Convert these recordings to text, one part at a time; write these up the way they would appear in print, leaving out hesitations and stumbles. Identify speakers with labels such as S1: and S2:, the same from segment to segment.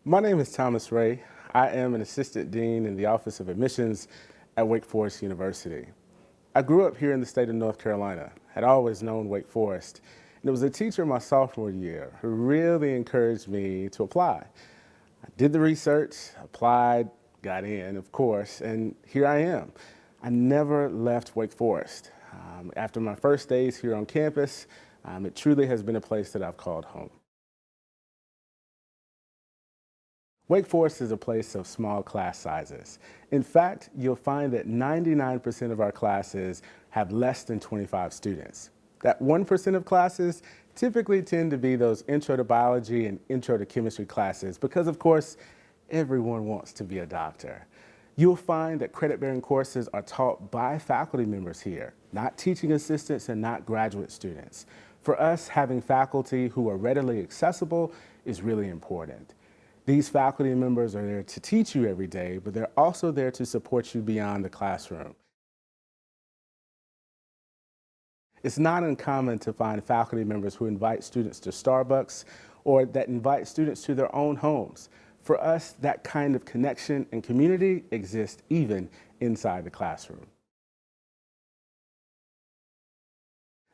S1: My name is Thomas Ray. I am an assistant dean in the Office of Admissions at Wake Forest University. I grew up here in the state of North Carolina, had always known Wake Forest, and it was a teacher my sophomore year who really encouraged me to apply. I did the research, applied, got in, of course, and here I am. I never left Wake Forest. After my first days here on campus, it truly has been a place that I've called home. Wake Forest is a place of small class sizes. In fact, you'll find that 99% of our classes have less than 25 students. That 1% of classes typically tend to be those intro to biology and intro to chemistry classes because, of course, everyone wants to be a doctor. You'll find that credit-bearing courses are taught by faculty members here, not teaching assistants and not graduate students. For us, having faculty who are readily accessible is really important. These faculty members are there to teach you every day, but they're also there to support you beyond the classroom. It's not uncommon to find faculty members who invite students to Starbucks or that invite students to their own homes. For us, that kind of connection and community exists even inside the classroom.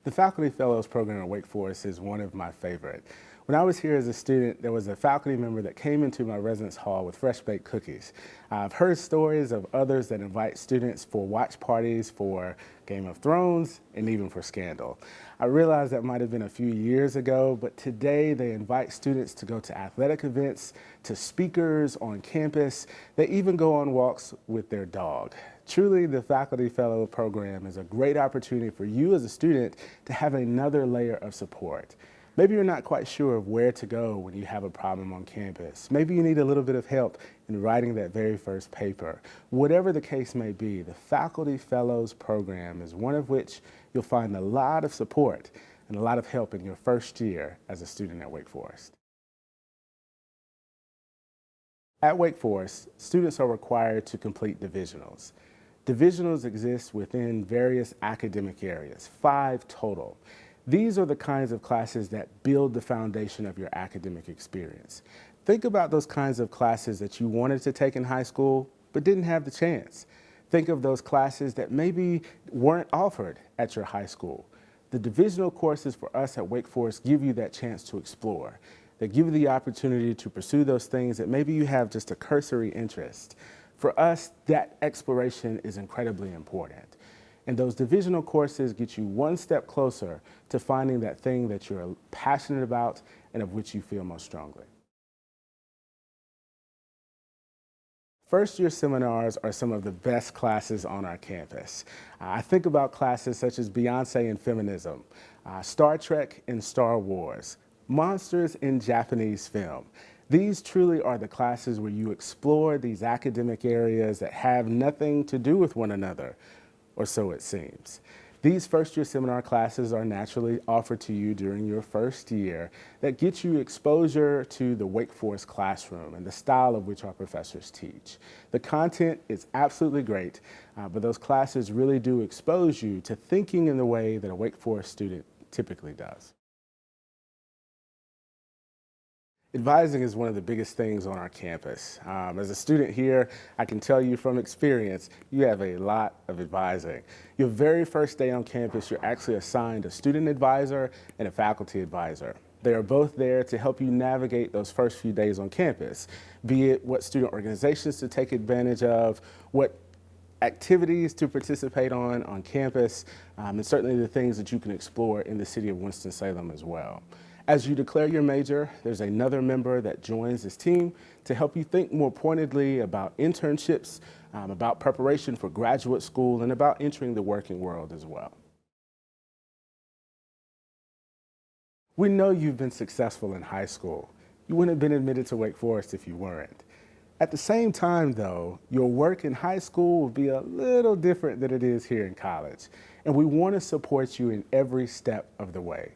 S1: The Faculty Fellows program at Wake Forest is one of my favorite. When I was here as a student, there was a faculty member that came into my residence hall with fresh baked cookies. I've heard stories of others that invite students for watch parties for Game of Thrones and even for Scandal. I realize that might have been a few years ago, but today they invite students to go to athletic events, to speakers on campus. They even go on walks with their dog. Truly, the Faculty Fellow program is a great opportunity for you as a student to have another layer of support. Maybe you're not quite sure of where to go when you have a problem on campus. Maybe you need a little bit of help in writing that very first paper. Whatever the case may be, the Faculty Fellows program is one of which you'll find a lot of support and a lot of help in your first year as a student at Wake Forest. At Wake Forest, students are required to complete divisionals. Divisionals exist within various academic areas, 5 total. These are the kinds of classes that build the foundation of your academic experience. Think about those kinds of classes that you wanted to take in high school but didn't have the chance. Think of those classes that maybe weren't offered at your high school. The divisional courses for us at Wake Forest give you that chance to explore. They give you the opportunity to pursue those things that maybe you have just a cursory interest. For us, that exploration is incredibly important. And those divisional courses get you one step closer to finding that thing that you're passionate about and of which you feel most strongly. First-year seminars are some of the best classes on our campus. I think about classes such as Beyonce and Feminism, Star Trek and Star Wars, Monsters in Japanese Film. These truly are the classes where you explore these academic areas that have nothing to do with one another, or so it seems. These first-year seminar classes are naturally offered to you during your first year that get you exposure to the Wake Forest classroom and the style of which our professors teach. The content is absolutely great, but those classes really do expose you to thinking in the way that a Wake Forest student typically does. Advising is one of the biggest things on our campus. As a student here, I can tell you from experience, you have a lot of advising. Your very first day on campus, you're actually assigned a student advisor and a faculty advisor. They are both there to help you navigate those first few days on campus, be it what student organizations to take advantage of, what activities to participate on campus, and certainly the things that you can explore in the city of Winston-Salem as well. As you declare your major, there's another member that joins this team to help you think more pointedly about internships, about preparation for graduate school, and about entering the working world as well. We know you've been successful in high school. You wouldn't have been admitted to Wake Forest if you weren't. At the same time, though, your work in high school will be a little different than it is here in college, and we want to support you in every step of the way.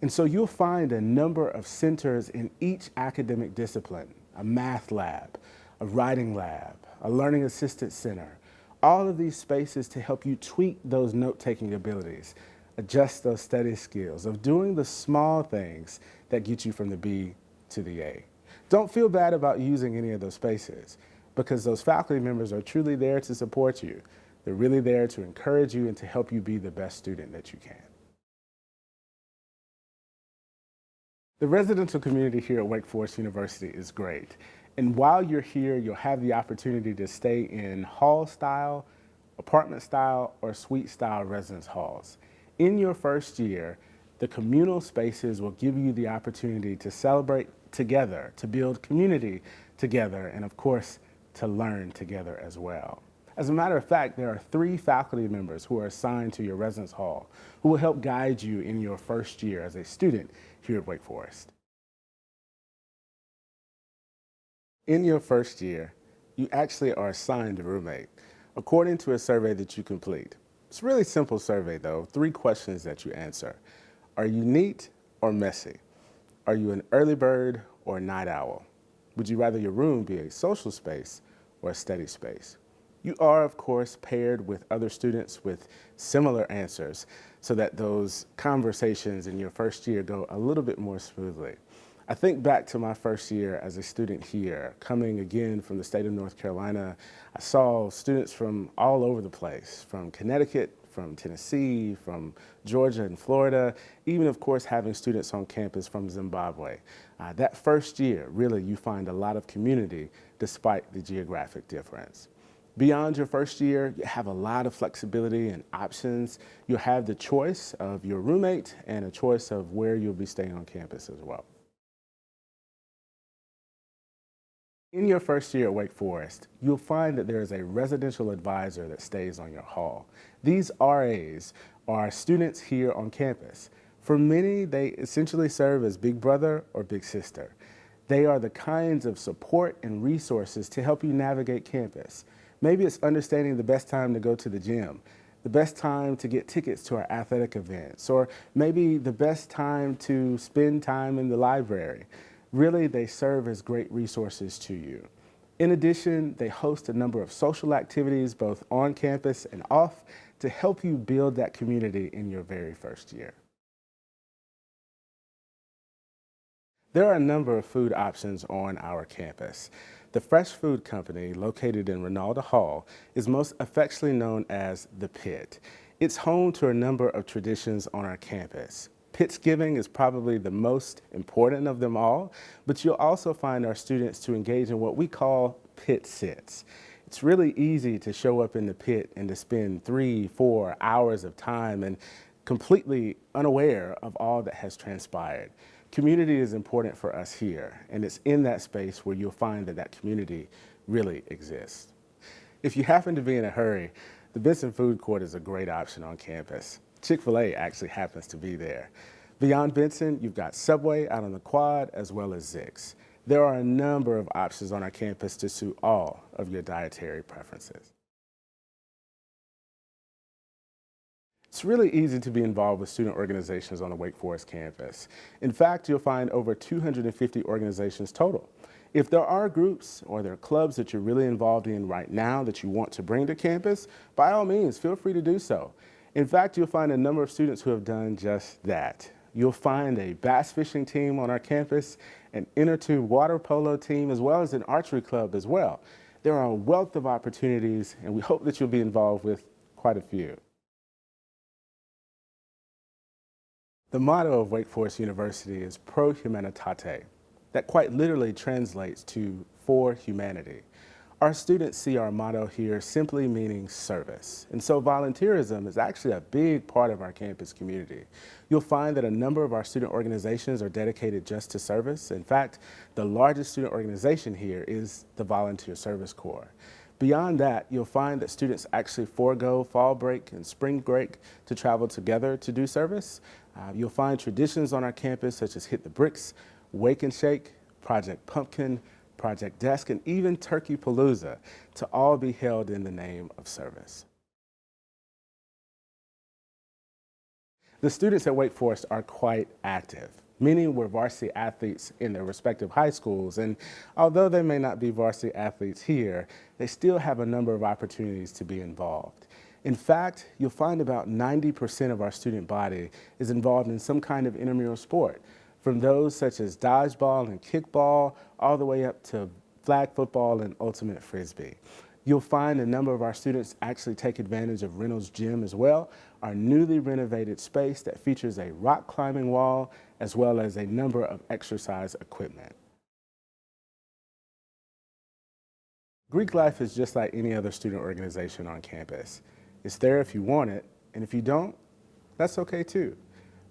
S1: And so you'll find a number of centers in each academic discipline, a math lab, a writing lab, a learning assistance center, all of these spaces to help you tweak those note-taking abilities, adjust those study skills of doing the small things that get you from the B to the A. Don't feel bad about using any of those spaces because those faculty members are truly there to support you. They're really there to encourage you and to help you be the best student that you can. The residential community here at Wake Forest University is great. And while you're here, you'll have the opportunity to stay in hall style, apartment style, or suite style residence halls. In your first year, the communal spaces will give you the opportunity to celebrate together, to build community together, and of course, to learn together as well. As a matter of fact, there are 3 faculty members who are assigned to your residence hall who will help guide you in your first year as a student here at Wake Forest. In your first year, you actually are assigned a roommate, according to a survey that you complete. It's a really simple survey though, 3 questions that you answer. Are you neat or messy? Are you an early bird or a night owl? Would you rather your room be a social space or a study space? You are, of course, paired with other students with similar answers so that those conversations in your first year go a little bit more smoothly. I think back to my first year as a student here, coming again from the state of North Carolina. I saw students from all over the place, from Connecticut, from Tennessee, from Georgia and Florida, even of course having students on campus from Zimbabwe. That first year, really, you find a lot of community despite the geographic difference. Beyond your first year, you have a lot of flexibility and options. You'll have the choice of your roommate and a choice of where you'll be staying on campus as well. In your first year at Wake Forest, you'll find that there is a residential advisor that stays on your hall. These RAs are students here on campus. For many, they essentially serve as big brother or big sister. They are the kinds of support and resources to help you navigate campus. Maybe it's understanding the best time to go to the gym, the best time to get tickets to our athletic events, or maybe the best time to spend time in the library. Really, they serve as great resources to you. In addition, they host a number of social activities both on campus and off to help you build that community in your very first year. There are a number of food options on our campus. The Fresh Food Company, located in Rinalda Hall, is most affectionately known as The Pit. It's home to a number of traditions on our campus. Pitsgiving is probably the most important of them all, but you'll also find our students to engage in what we call pit sits. It's really easy to show up in the pit and to spend 3-4 hours of time and completely unaware of all that has transpired. Community is important for us here, and it's in that space where you'll find that that community really exists. If you happen to be in a hurry, the Benson Food Court is a great option on campus. Chick-fil-A actually happens to be there. Beyond Benson, you've got Subway out on the quad as well as Zix. There are a number of options on our campus to suit all of your dietary preferences. It's really easy to be involved with student organizations on the Wake Forest campus. In fact, you'll find over 250 organizations total. If there are groups or there are clubs that you're really involved in right now that you want to bring to campus, by all means, feel free to do so. In fact, you'll find a number of students who have done just that. You'll find a bass fishing team on our campus, an inner tube water polo team, as well as an archery club as well. There are a wealth of opportunities, and we hope that you'll be involved with quite a few. The motto of Wake Forest University is Pro Humanitate. That quite literally translates to for humanity. Our students see our motto here simply meaning service. And so volunteerism is actually a big part of our campus community. You'll find that a number of our student organizations are dedicated just to service. In fact, the largest student organization here is the Volunteer Service Corps. Beyond that, you'll find that students actually forego fall break and spring break to travel together to do service. You'll find traditions on our campus such as Hit the Bricks, Wake and Shake, Project Pumpkin, Project Desk, and even Turkey Palooza to all be held in the name of service. The students at Wake Forest are quite active. Many were varsity athletes in their respective high schools, and although they may not be varsity athletes here, they still have a number of opportunities to be involved. In fact, you'll find about 90% of our student body is involved in some kind of intramural sport. from those such as dodgeball and kickball, all the way up to flag football and ultimate frisbee. You'll find a number of our students actually take advantage of Reynolds Gym as well, our newly renovated space that features a rock climbing wall as well as a number of exercise equipment. Greek Life is just like any other student organization on campus. It's there if you want it, and if you don't, that's okay too.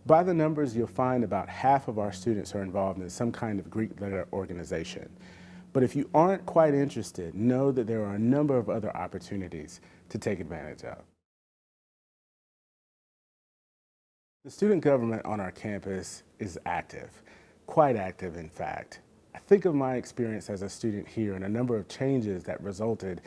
S1: By the numbers, you'll find about half of our students are involved in some kind of Greek-led organization. But if you aren't quite interested, know that there are a number of other opportunities to take advantage of. The student government on our campus is active, quite active in fact. I think of my experience as a student here and a number of changes that resulted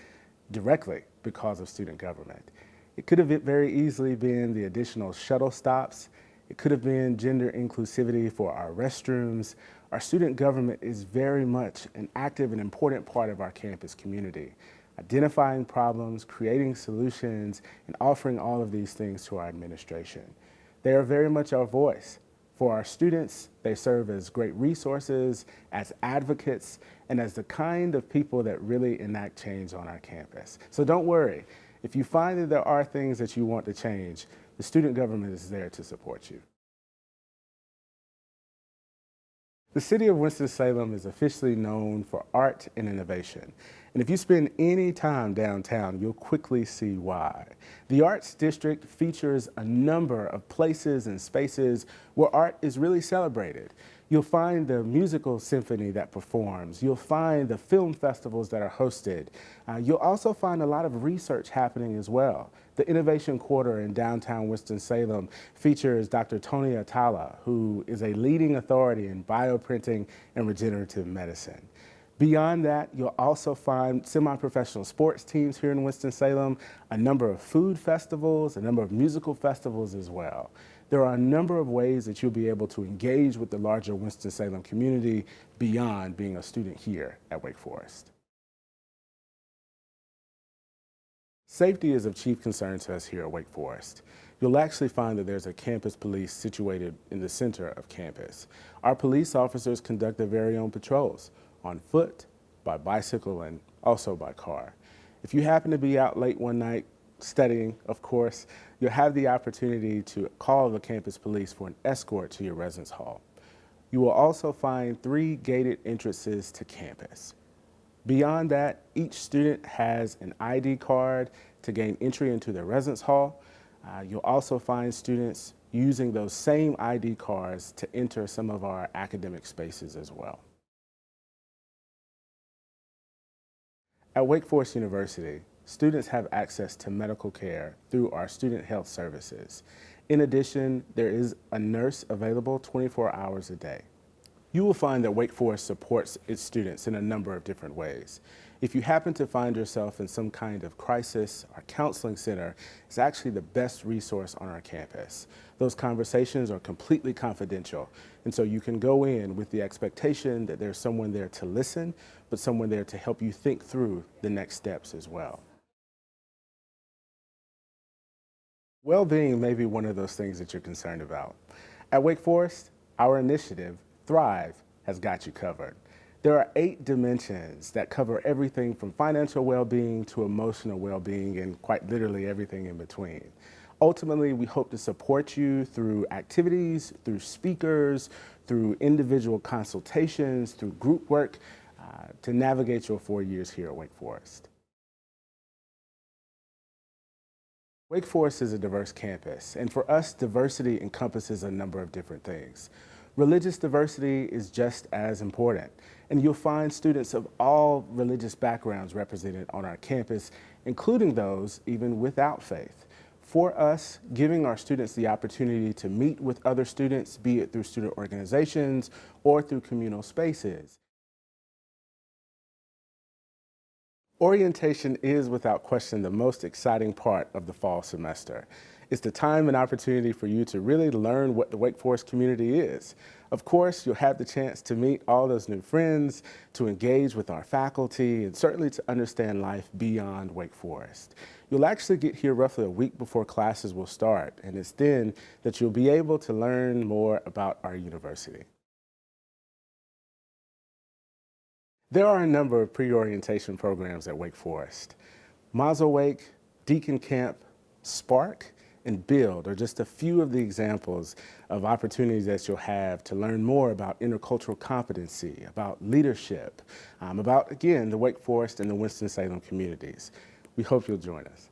S1: directly because of student government. It could have very easily been the additional shuttle stops. It could have been gender inclusivity for our restrooms. Our student government is very much an active and important part of our campus community, identifying problems, creating solutions, and offering all of these things to our administration. They are very much our voice. For our students, they serve as great resources, as advocates, and as the kind of people that really enact change on our campus. So don't worry. If you find that there are things that you want to change, the student government is there to support you. The city of Winston-Salem is officially known for art and innovation. And if you spend any time downtown, you'll quickly see why. The Arts District features a number of places and spaces where art is really celebrated. You'll find the musical symphony that performs. You'll find the film festivals that are hosted. You'll also find a lot of research happening as well. The Innovation Quarter in downtown Winston-Salem features Dr. Tony Atala, who is a leading authority in bioprinting and regenerative medicine. Beyond that, you'll also find semi-professional sports teams here in Winston-Salem, a number of food festivals, a number of musical festivals as well. There are a number of ways that you'll be able to engage with the larger Winston-Salem community beyond being a student here at Wake Forest. Safety is of chief concern to us here at Wake Forest. You'll actually find that there's a campus police situated in the center of campus. Our police officers conduct their very own patrols on foot, by bicycle, and also by car. If you happen to be out late one night studying, of course, you'll have the opportunity to call the campus police for an escort to your residence hall. You will also find 3 gated entrances to campus. Beyond that, each student has an ID card to gain entry into their residence hall. You'll also find students using those same ID cards to enter some of our academic spaces as well. At Wake Forest University, students have access to medical care through our student health services. In addition, there is a nurse available 24 hours a day. You will find that Wake Forest supports its students in a number of different ways. If you happen to find yourself in some kind of crisis, our counseling center is actually the best resource on our campus. Those conversations are completely confidential, and so you can go in with the expectation that there's someone there to listen, but someone there to help you think through the next steps as well. Well-being may be one of those things that you're concerned about. At Wake Forest, our initiative, Thrive, has got you covered. There are 8 dimensions that cover everything from financial well-being to emotional well-being and quite literally everything in between. Ultimately, we hope to support you through activities, through speakers, through individual consultations, through group work, to navigate your 4 years here at Wake Forest. Wake Forest is a diverse campus, and for us, diversity encompasses a number of different things. Religious diversity is just as important, and you'll find students of all religious backgrounds represented on our campus, including those even without faith. For us, giving our students the opportunity to meet with other students, be it through student organizations or through communal spaces. Orientation is, without question, the most exciting part of the fall semester. It's the time and opportunity for you to really learn what the Wake Forest community is. Of course, you'll have the chance to meet all those new friends, to engage with our faculty, and certainly to understand life beyond Wake Forest. You'll actually get here roughly a week before classes will start, and it's then that you'll be able to learn more about our university. There are a number of pre-orientation programs at Wake Forest. Mazel Wake, Deacon Camp, Spark, and Build are just a few of the examples of opportunities that you'll have to learn more about intercultural competency, about leadership, about, again, the Wake Forest and the Winston-Salem communities. We hope you'll join us.